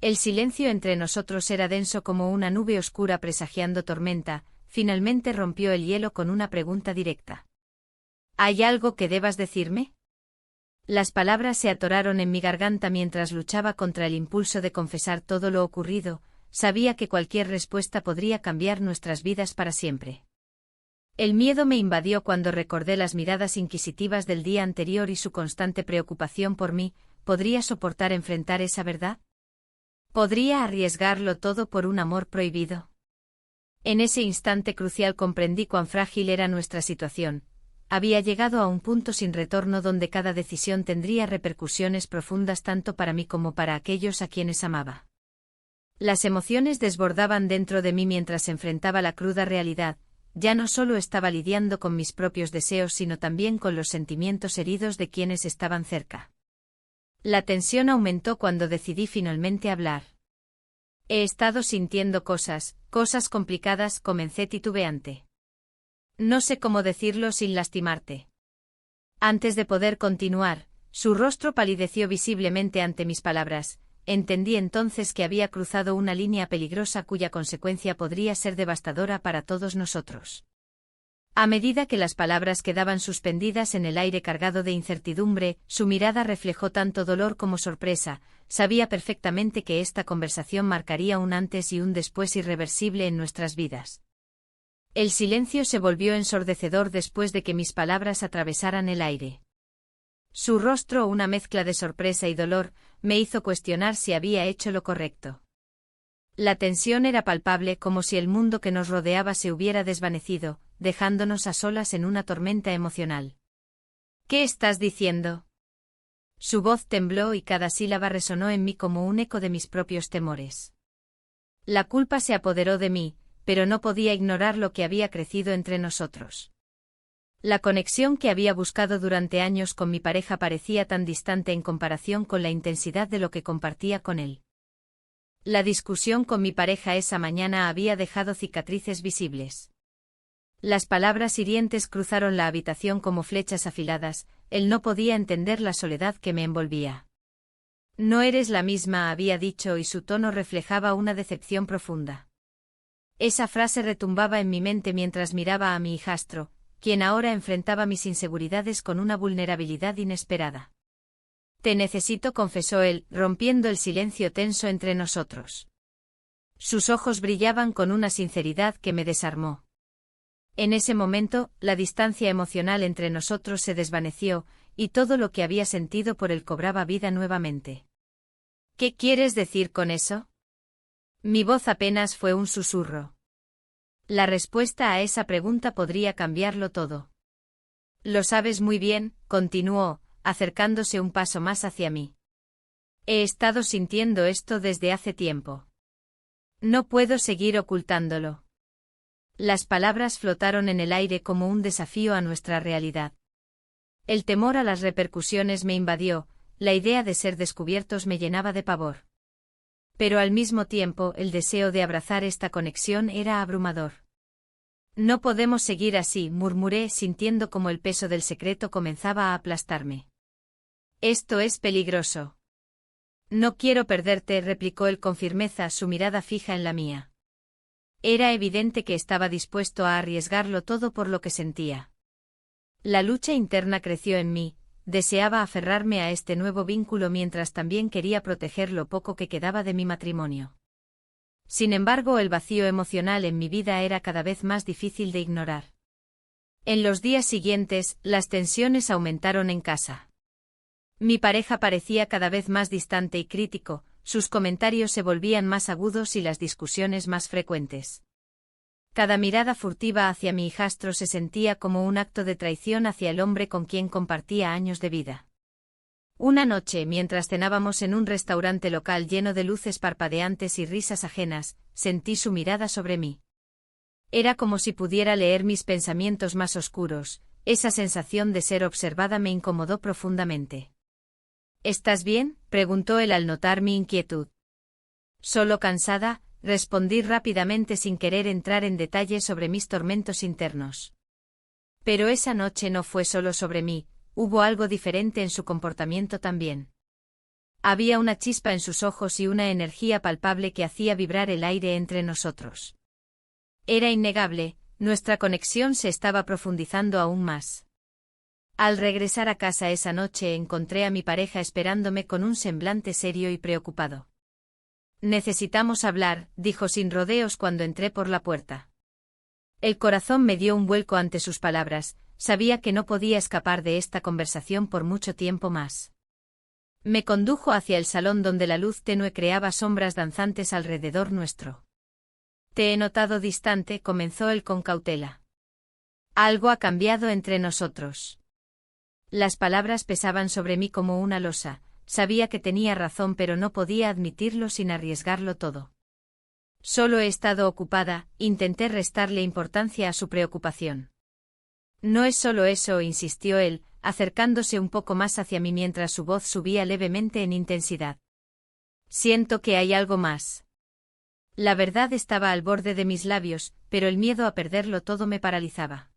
S1: El silencio entre nosotros era denso como una nube oscura presagiando tormenta. Finalmente rompió el hielo con una pregunta directa. ¿Hay algo que debas decirme? Las palabras se atoraron en mi garganta mientras luchaba contra el impulso de confesar todo lo ocurrido. Sabía que cualquier respuesta podría cambiar nuestras vidas para siempre. El miedo me invadió cuando recordé las miradas inquisitivas del día anterior y su constante preocupación por mí. ¿Podría soportar enfrentar esa verdad? ¿Podría arriesgarlo todo por un amor prohibido? En ese instante crucial comprendí cuán frágil era nuestra situación. Había llegado a un punto sin retorno donde cada decisión tendría repercusiones profundas tanto para mí como para aquellos a quienes amaba. Las emociones desbordaban dentro de mí mientras enfrentaba la cruda realidad. Ya no solo estaba lidiando con mis propios deseos sino también con los sentimientos heridos de quienes estaban cerca. La tensión aumentó cuando decidí finalmente hablar. He estado sintiendo cosas complicadas, comencé titubeante. No sé cómo decirlo sin lastimarte. Antes de poder continuar, su rostro palideció visiblemente ante mis palabras. Entendí entonces que había cruzado una línea peligrosa cuya consecuencia podría ser devastadora para todos nosotros. A medida que las palabras quedaban suspendidas en el aire cargado de incertidumbre, su mirada reflejó tanto dolor como sorpresa. Sabía perfectamente que esta conversación marcaría un antes y un después irreversible en nuestras vidas. El silencio se volvió ensordecedor después de que mis palabras atravesaran el aire. Su rostro, una mezcla de sorpresa y dolor, me hizo cuestionar si había hecho lo correcto. La tensión era palpable, como si el mundo que nos rodeaba se hubiera desvanecido, dejándonos a solas en una tormenta emocional. ¿Qué estás diciendo? Su voz tembló y cada sílaba resonó en mí como un eco de mis propios temores. La culpa se apoderó de mí, pero no podía ignorar lo que había crecido entre nosotros. La conexión que había buscado durante años con mi pareja parecía tan distante en comparación con la intensidad de lo que compartía con él. La discusión con mi pareja esa mañana había dejado cicatrices visibles. Las palabras hirientes cruzaron la habitación como flechas afiladas. Él no podía entender la soledad que me envolvía. No eres la misma, había dicho, y su tono reflejaba una decepción profunda. Esa frase retumbaba en mi mente mientras miraba a mi hijastro, quien ahora enfrentaba mis inseguridades con una vulnerabilidad inesperada. Te necesito, confesó él, rompiendo el silencio tenso entre nosotros. Sus ojos brillaban con una sinceridad que me desarmó. En ese momento, la distancia emocional entre nosotros se desvaneció, y todo lo que había sentido por él cobraba vida nuevamente. ¿Qué quieres decir con eso? Mi voz apenas fue un susurro. La respuesta a esa pregunta podría cambiarlo todo. Lo sabes muy bien, continuó, acercándose un paso más hacia mí. He estado sintiendo esto desde hace tiempo. No puedo seguir ocultándolo. Las palabras flotaron en el aire como un desafío a nuestra realidad. El temor a las repercusiones me invadió, la idea de ser descubiertos me llenaba de pavor. Pero al mismo tiempo el deseo de abrazar esta conexión era abrumador. No podemos seguir así, murmuré sintiendo como el peso del secreto comenzaba a aplastarme. Esto es peligroso. No quiero perderte, replicó él con firmeza, su mirada fija en la mía. Era evidente que estaba dispuesto a arriesgarlo todo por lo que sentía. La lucha interna creció en mí, deseaba aferrarme a este nuevo vínculo mientras también quería proteger lo poco que quedaba de mi matrimonio. Sin embargo, el vacío emocional en mi vida era cada vez más difícil de ignorar. En los días siguientes, las tensiones aumentaron en casa. Mi pareja parecía cada vez más distante y crítico, sus comentarios se volvían más agudos y las discusiones más frecuentes. Cada mirada furtiva hacia mi hijastro se sentía como un acto de traición hacia el hombre con quien compartía años de vida. Una noche, mientras cenábamos en un restaurante local lleno de luces parpadeantes y risas ajenas, sentí su mirada sobre mí. Era como si pudiera leer mis pensamientos más oscuros, esa sensación de ser observada me incomodó profundamente. ¿Estás bien?, preguntó él al notar mi inquietud. Solo cansada, respondí rápidamente sin querer entrar en detalles sobre mis tormentos internos. Pero esa noche no fue solo sobre mí, hubo algo diferente en su comportamiento también. Había una chispa en sus ojos y una energía palpable que hacía vibrar el aire entre nosotros. Era innegable, nuestra conexión se estaba profundizando aún más. Al regresar a casa esa noche encontré a mi pareja esperándome con un semblante serio y preocupado. Necesitamos hablar, dijo sin rodeos cuando entré por la puerta. El corazón me dio un vuelco ante sus palabras, sabía que no podía escapar de esta conversación por mucho tiempo más. Me condujo hacia el salón donde la luz tenue creaba sombras danzantes alrededor nuestro. Te he notado distante, comenzó él con cautela. Algo ha cambiado entre nosotros. Las palabras pesaban sobre mí como una losa, sabía que tenía razón pero no podía admitirlo sin arriesgarlo todo. Solo he estado ocupada, intenté restarle importancia a su preocupación. No es solo eso, insistió él, acercándose un poco más hacia mí mientras su voz subía levemente en intensidad. Siento que hay algo más. La verdad estaba al borde de mis labios, pero el miedo a perderlo todo me paralizaba.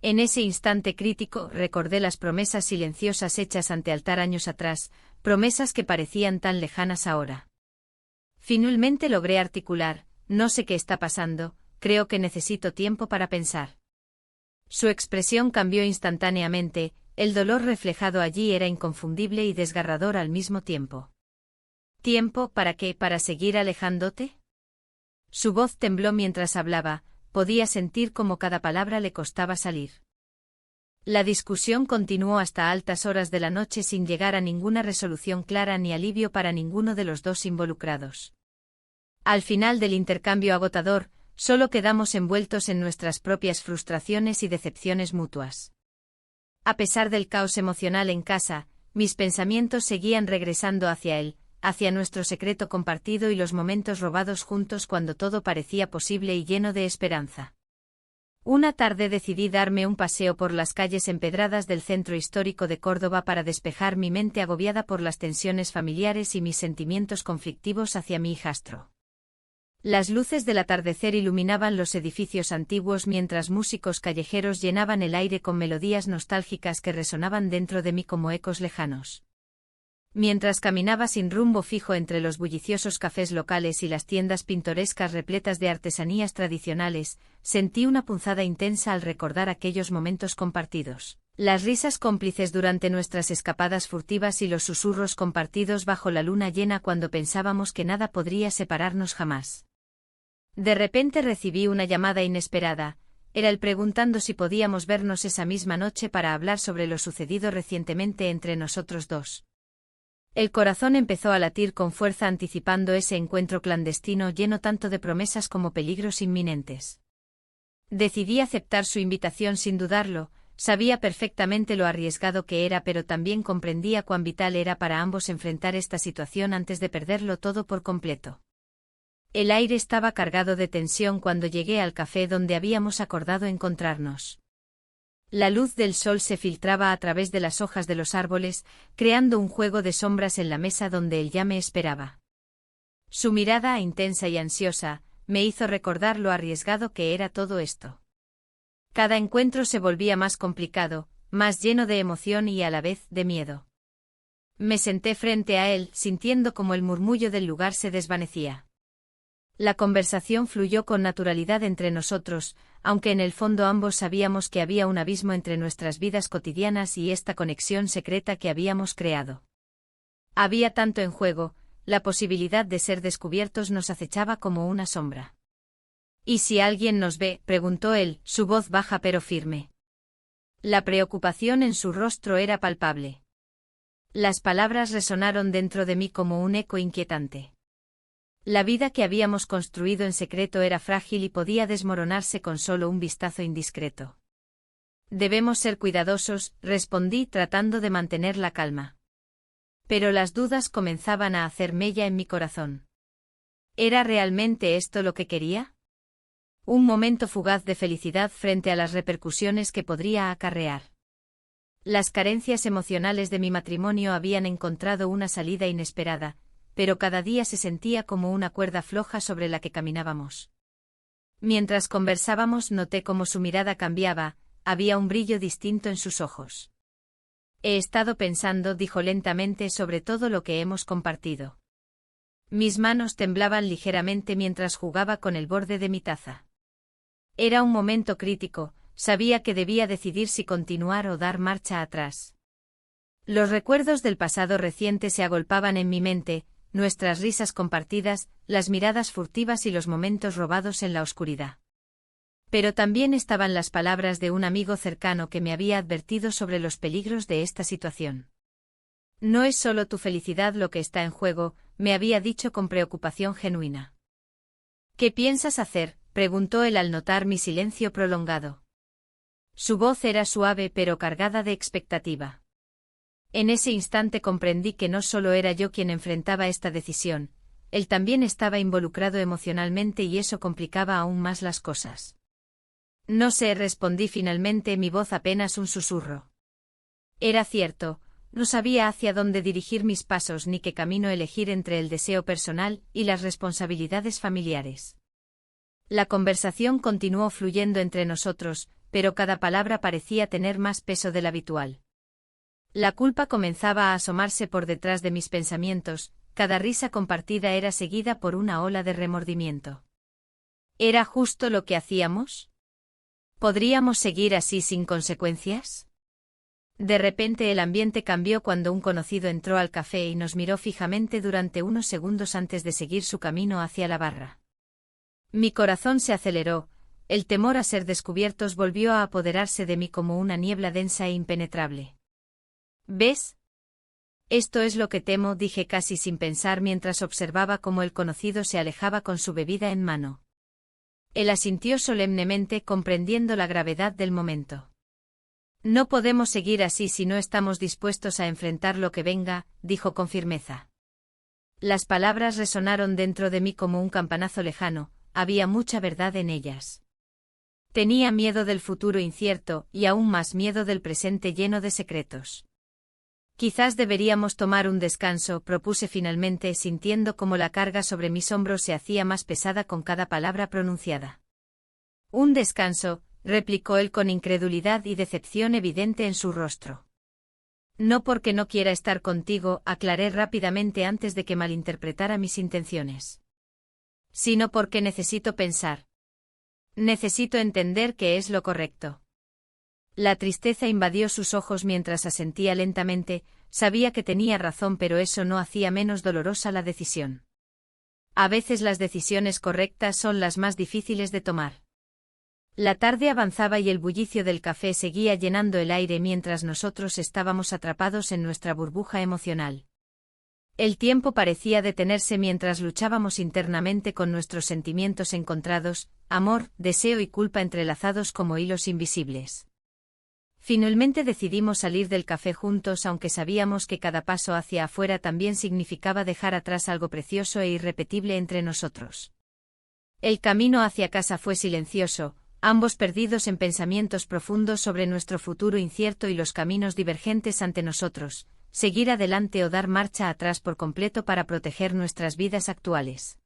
S1: En ese instante crítico recordé las promesas silenciosas hechas ante altar años atrás, promesas que parecían tan lejanas ahora. Finalmente logré articular, no sé qué está pasando, creo que necesito tiempo para pensar. Su expresión cambió instantáneamente, el dolor reflejado allí era inconfundible y desgarrador al mismo tiempo. ¿Tiempo para qué? ¿Para seguir alejándote? Su voz tembló mientras hablaba, podía sentir cómo cada palabra le costaba salir. La discusión continuó hasta altas horas de la noche sin llegar a ninguna resolución clara ni alivio para ninguno de los dos involucrados. Al final del intercambio agotador, solo quedamos envueltos en nuestras propias frustraciones y decepciones mutuas. A pesar del caos emocional en casa, mis pensamientos seguían regresando hacia él, hacia nuestro secreto compartido y los momentos robados juntos cuando todo parecía posible y lleno de esperanza. Una tarde decidí darme un paseo por las calles empedradas del centro histórico de Córdoba para despejar mi mente agobiada por las tensiones familiares y mis sentimientos conflictivos hacia mi hijastro. Las luces del atardecer iluminaban los edificios antiguos mientras músicos callejeros llenaban el aire con melodías nostálgicas que resonaban dentro de mí como ecos lejanos. Mientras caminaba sin rumbo fijo entre los bulliciosos cafés locales y las tiendas pintorescas repletas de artesanías tradicionales, sentí una punzada intensa al recordar aquellos momentos compartidos. Las risas cómplices durante nuestras escapadas furtivas y los susurros compartidos bajo la luna llena cuando pensábamos que nada podría separarnos jamás. De repente recibí una llamada inesperada, era él preguntando si podíamos vernos esa misma noche para hablar sobre lo sucedido recientemente entre nosotros dos. El corazón empezó a latir con fuerza anticipando ese encuentro clandestino lleno tanto de promesas como peligros inminentes. Decidí aceptar su invitación sin dudarlo, sabía perfectamente lo arriesgado que era pero también comprendía cuán vital era para ambos enfrentar esta situación antes de perderlo todo por completo. El aire estaba cargado de tensión cuando llegué al café donde habíamos acordado encontrarnos. La luz del sol se filtraba a través de las hojas de los árboles, creando un juego de sombras en la mesa donde él ya me esperaba. Su mirada, intensa y ansiosa, me hizo recordar lo arriesgado que era todo esto. Cada encuentro se volvía más complicado, más lleno de emoción y a la vez de miedo. Me senté frente a él, sintiendo como el murmullo del lugar se desvanecía. La conversación fluyó con naturalidad entre nosotros, aunque en el fondo ambos sabíamos que había un abismo entre nuestras vidas cotidianas y esta conexión secreta que habíamos creado. Había tanto en juego, la posibilidad de ser descubiertos nos acechaba como una sombra. ¿Y si alguien nos ve?, preguntó él, su voz baja pero firme. La preocupación en su rostro era palpable. Las palabras resonaron dentro de mí como un eco inquietante. La vida que habíamos construido en secreto era frágil y podía desmoronarse con solo un vistazo indiscreto. Debemos ser cuidadosos, respondí tratando de mantener la calma. Pero las dudas comenzaban a hacer mella en mi corazón. ¿Era realmente esto lo que quería? Un momento fugaz de felicidad frente a las repercusiones que podría acarrear. Las carencias emocionales de mi matrimonio habían encontrado una salida inesperada, pero cada día se sentía como una cuerda floja sobre la que caminábamos. Mientras conversábamos noté cómo su mirada cambiaba, había un brillo distinto en sus ojos. He estado pensando, dijo lentamente, sobre todo lo que hemos compartido. Mis manos temblaban ligeramente mientras jugaba con el borde de mi taza. Era un momento crítico, sabía que debía decidir si continuar o dar marcha atrás. Los recuerdos del pasado reciente se agolpaban en mi mente, nuestras risas compartidas, las miradas furtivas y los momentos robados en la oscuridad. Pero también estaban las palabras de un amigo cercano que me había advertido sobre los peligros de esta situación. No es solo tu felicidad lo que está en juego, me había dicho con preocupación genuina. ¿Qué piensas hacer?, preguntó él al notar mi silencio prolongado. Su voz era suave pero cargada de expectativa. En ese instante comprendí que no solo era yo quien enfrentaba esta decisión, él también estaba involucrado emocionalmente y eso complicaba aún más las cosas. No sé, respondí finalmente, mi voz apenas un susurro. Era cierto, no sabía hacia dónde dirigir mis pasos ni qué camino elegir entre el deseo personal y las responsabilidades familiares. La conversación continuó fluyendo entre nosotros, pero cada palabra parecía tener más peso del habitual. La culpa comenzaba a asomarse por detrás de mis pensamientos, cada risa compartida era seguida por una ola de remordimiento. ¿Era justo lo que hacíamos? ¿Podríamos seguir así sin consecuencias? De repente el ambiente cambió cuando un conocido entró al café y nos miró fijamente durante unos segundos antes de seguir su camino hacia la barra. Mi corazón se aceleró, el temor a ser descubiertos volvió a apoderarse de mí como una niebla densa e impenetrable. ¿Ves? Esto es lo que temo, dije casi sin pensar mientras observaba cómo el conocido se alejaba con su bebida en mano. Él asintió solemnemente, comprendiendo la gravedad del momento. No podemos seguir así si no estamos dispuestos a enfrentar lo que venga, dijo con firmeza. Las palabras resonaron dentro de mí como un campanazo lejano, había mucha verdad en ellas. Tenía miedo del futuro incierto y aún más miedo del presente lleno de secretos. Quizás deberíamos tomar un descanso, propuse finalmente, sintiendo cómo la carga sobre mis hombros se hacía más pesada con cada palabra pronunciada. Un descanso, replicó él con incredulidad y decepción evidente en su rostro. No porque no quiera estar contigo, aclaré rápidamente antes de que malinterpretara mis intenciones. Sino porque necesito pensar. Necesito entender qué es lo correcto. La tristeza invadió sus ojos mientras asentía lentamente, sabía que tenía razón, pero eso no hacía menos dolorosa la decisión. A veces las decisiones correctas son las más difíciles de tomar. La tarde avanzaba y el bullicio del café seguía llenando el aire mientras nosotros estábamos atrapados en nuestra burbuja emocional. El tiempo parecía detenerse mientras luchábamos internamente con nuestros sentimientos encontrados, amor, deseo y culpa entrelazados como hilos invisibles. Finalmente decidimos salir del café juntos, aunque sabíamos que cada paso hacia afuera también significaba dejar atrás algo precioso e irrepetible entre nosotros. El camino hacia casa fue silencioso, ambos perdidos en pensamientos profundos sobre nuestro futuro incierto y los caminos divergentes ante nosotros, seguir adelante o dar marcha atrás por completo para proteger nuestras vidas actuales.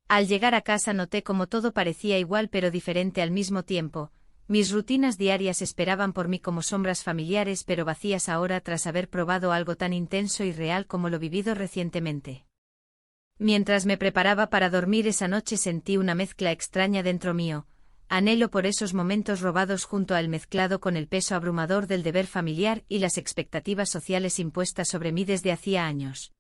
S1: Al llegar a casa noté cómo todo parecía igual pero diferente al mismo tiempo. Mis rutinas diarias esperaban por mí como sombras familiares pero vacías ahora tras haber probado algo tan intenso y real como lo vivido recientemente. Mientras me preparaba para dormir esa noche sentí una mezcla extraña dentro mío, anhelo por esos momentos robados junto al mezclado con el peso abrumador del deber familiar y las expectativas sociales impuestas sobre mí desde hacía años.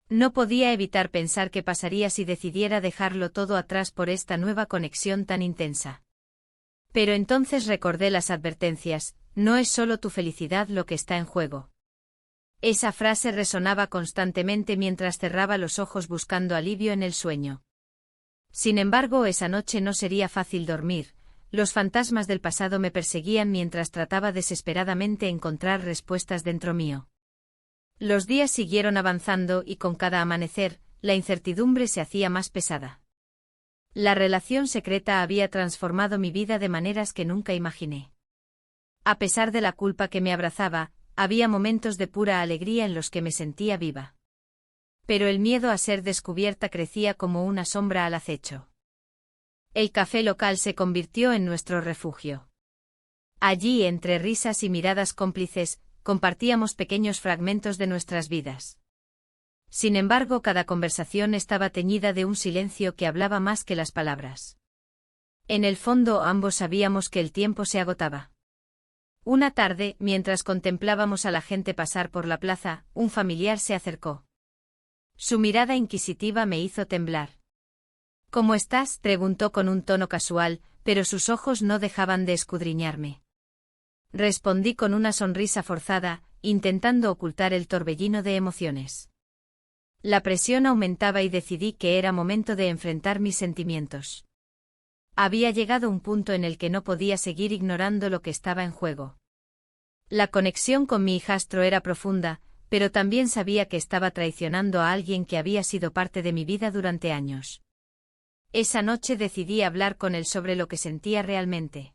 S1: No podía evitar pensar qué pasaría si decidiera dejarlo todo atrás por esta nueva conexión tan intensa. Pero entonces recordé las advertencias, no es solo tu felicidad lo que está en juego. Esa frase resonaba constantemente mientras cerraba los ojos buscando alivio en el sueño. Sin embargo, esa noche no sería fácil dormir, los fantasmas del pasado me perseguían mientras trataba desesperadamente encontrar respuestas dentro mío. Los días siguieron avanzando y con cada amanecer, la incertidumbre se hacía más pesada. La relación secreta había transformado mi vida de maneras que nunca imaginé. A pesar de la culpa que me abrazaba, había momentos de pura alegría en los que me sentía viva. Pero el miedo a ser descubierta crecía como una sombra al acecho. El café local se convirtió en nuestro refugio. Allí, entre risas y miradas cómplices, compartíamos pequeños fragmentos de nuestras vidas. Sin embargo, cada conversación estaba teñida de un silencio que hablaba más que las palabras. En el fondo, ambos sabíamos que el tiempo se agotaba. Una tarde, mientras contemplábamos a la gente pasar por la plaza, un familiar se acercó. Su mirada inquisitiva me hizo temblar. «¿Cómo estás?», preguntó con un tono casual, pero sus ojos no dejaban de escudriñarme. Respondí con una sonrisa forzada, intentando ocultar el torbellino de emociones. La presión aumentaba y decidí que era momento de enfrentar mis sentimientos. Había llegado un punto en el que no podía seguir ignorando lo que estaba en juego. La conexión con mi hijastro era profunda, pero también sabía que estaba traicionando a alguien que había sido parte de mi vida durante años. Esa noche decidí hablar con él sobre lo que sentía realmente.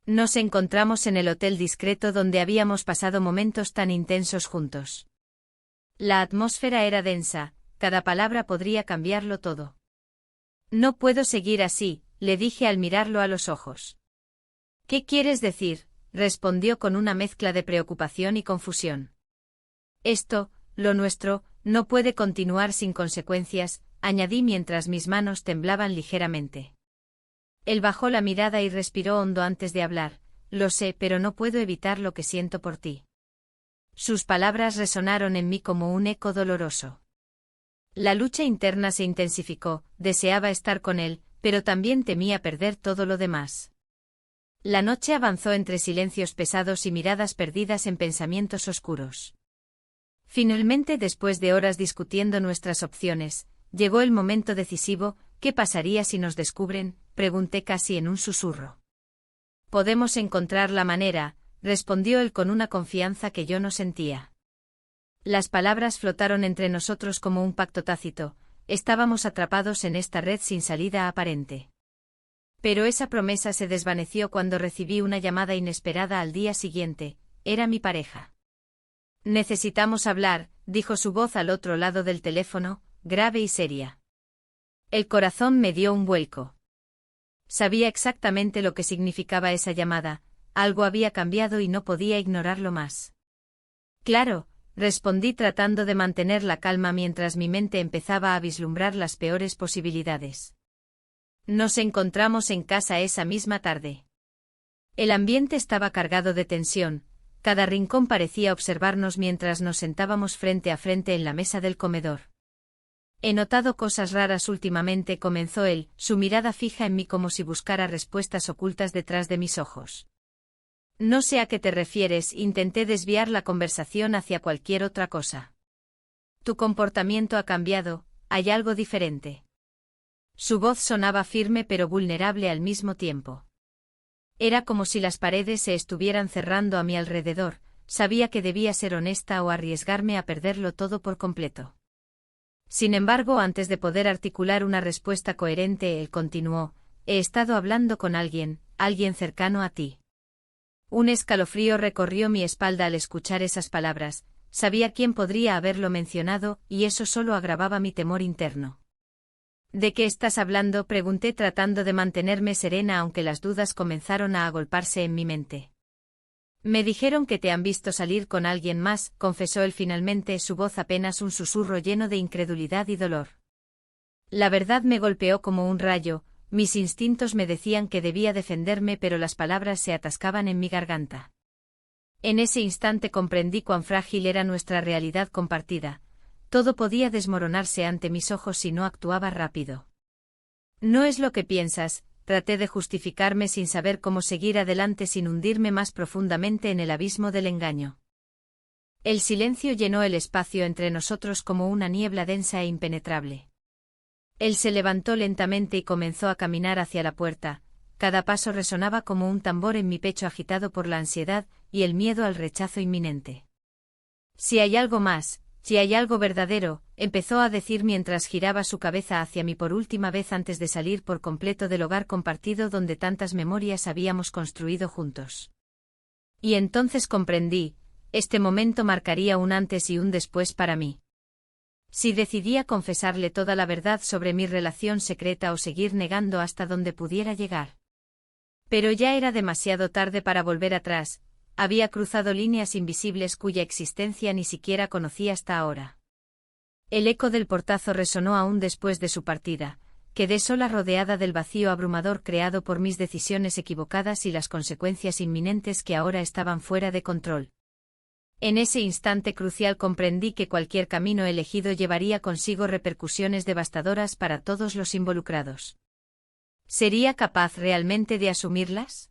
S1: Nos encontramos en el hotel discreto donde habíamos pasado momentos tan intensos juntos. La atmósfera era densa, cada palabra podría cambiarlo todo. «No puedo seguir así», le dije al mirarlo a los ojos. «¿Qué quieres decir?», respondió con una mezcla de preocupación y confusión. «Esto, lo nuestro, no puede continuar sin consecuencias», añadí mientras mis manos temblaban ligeramente. Él bajó la mirada y respiró hondo antes de hablar. «Lo sé, pero no puedo evitar lo que siento por ti». Sus palabras resonaron en mí como un eco doloroso. La lucha interna se intensificó, deseaba estar con él, pero también temía perder todo lo demás. La noche avanzó entre silencios pesados y miradas perdidas en pensamientos oscuros. Finalmente, después de horas discutiendo nuestras opciones, llegó el momento decisivo. «¿Qué pasaría si nos descubren?», pregunté casi en un susurro. «Podemos encontrar la manera», respondió él con una confianza que yo no sentía. Las palabras flotaron entre nosotros como un pacto tácito, estábamos atrapados en esta red sin salida aparente. Pero esa promesa se desvaneció cuando recibí una llamada inesperada al día siguiente. Era mi pareja. «Necesitamos hablar», dijo su voz al otro lado del teléfono, grave y seria. El corazón me dio un vuelco. Sabía exactamente lo que significaba esa llamada, algo había cambiado y no podía ignorarlo más. «Claro», respondí tratando de mantener la calma mientras mi mente empezaba a vislumbrar las peores posibilidades. Nos encontramos en casa esa misma tarde. El ambiente estaba cargado de tensión, cada rincón parecía observarnos mientras nos sentábamos frente a frente en la mesa del comedor. «He notado cosas raras últimamente», comenzó él, su mirada fija en mí como si buscara respuestas ocultas detrás de mis ojos. «No sé a qué te refieres», intenté desviar la conversación hacia cualquier otra cosa. «Tu comportamiento ha cambiado, hay algo diferente». Su voz sonaba firme pero vulnerable al mismo tiempo. Era como si las paredes se estuvieran cerrando a mi alrededor, sabía que debía ser honesta o arriesgarme a perderlo todo por completo. Sin embargo, antes de poder articular una respuesta coherente, él continuó: «He estado hablando con alguien cercano a ti». Un escalofrío recorrió mi espalda al escuchar esas palabras, sabía quién podría haberlo mencionado, y eso solo agravaba mi temor interno. «¿De qué estás hablando?», pregunté tratando de mantenerme serena aunque las dudas comenzaron a agolparse en mi mente. «Me dijeron que te han visto salir con alguien más», confesó él finalmente, su voz apenas un susurro lleno de incredulidad y dolor. La verdad me golpeó como un rayo, mis instintos me decían que debía defenderme pero las palabras se atascaban en mi garganta. En ese instante comprendí cuán frágil era nuestra realidad compartida, todo podía desmoronarse ante mis ojos si no actuaba rápido. «No es lo que piensas», traté de justificarme sin saber cómo seguir adelante sin hundirme más profundamente en el abismo del engaño. El silencio llenó el espacio entre nosotros como una niebla densa e impenetrable. Él se levantó lentamente y comenzó a caminar hacia la puerta, cada paso resonaba como un tambor en mi pecho agitado por la ansiedad y el miedo al rechazo inminente. «Si hay algo más, si hay algo verdadero», empezó a decir mientras giraba su cabeza hacia mí por última vez antes de salir por completo del hogar compartido donde tantas memorias habíamos construido juntos. Y entonces comprendí, este momento marcaría un antes y un después para mí. Si decidía confesarle toda la verdad sobre mi relación secreta o seguir negando hasta donde pudiera llegar. Pero ya era demasiado tarde para volver atrás, había cruzado líneas invisibles cuya existencia ni siquiera conocí hasta ahora. El eco del portazo resonó aún después de su partida, quedé sola rodeada del vacío abrumador creado por mis decisiones equivocadas y las consecuencias inminentes que ahora estaban fuera de control. En ese instante crucial comprendí que cualquier camino elegido llevaría consigo repercusiones devastadoras para todos los involucrados. ¿Sería capaz realmente de asumirlas?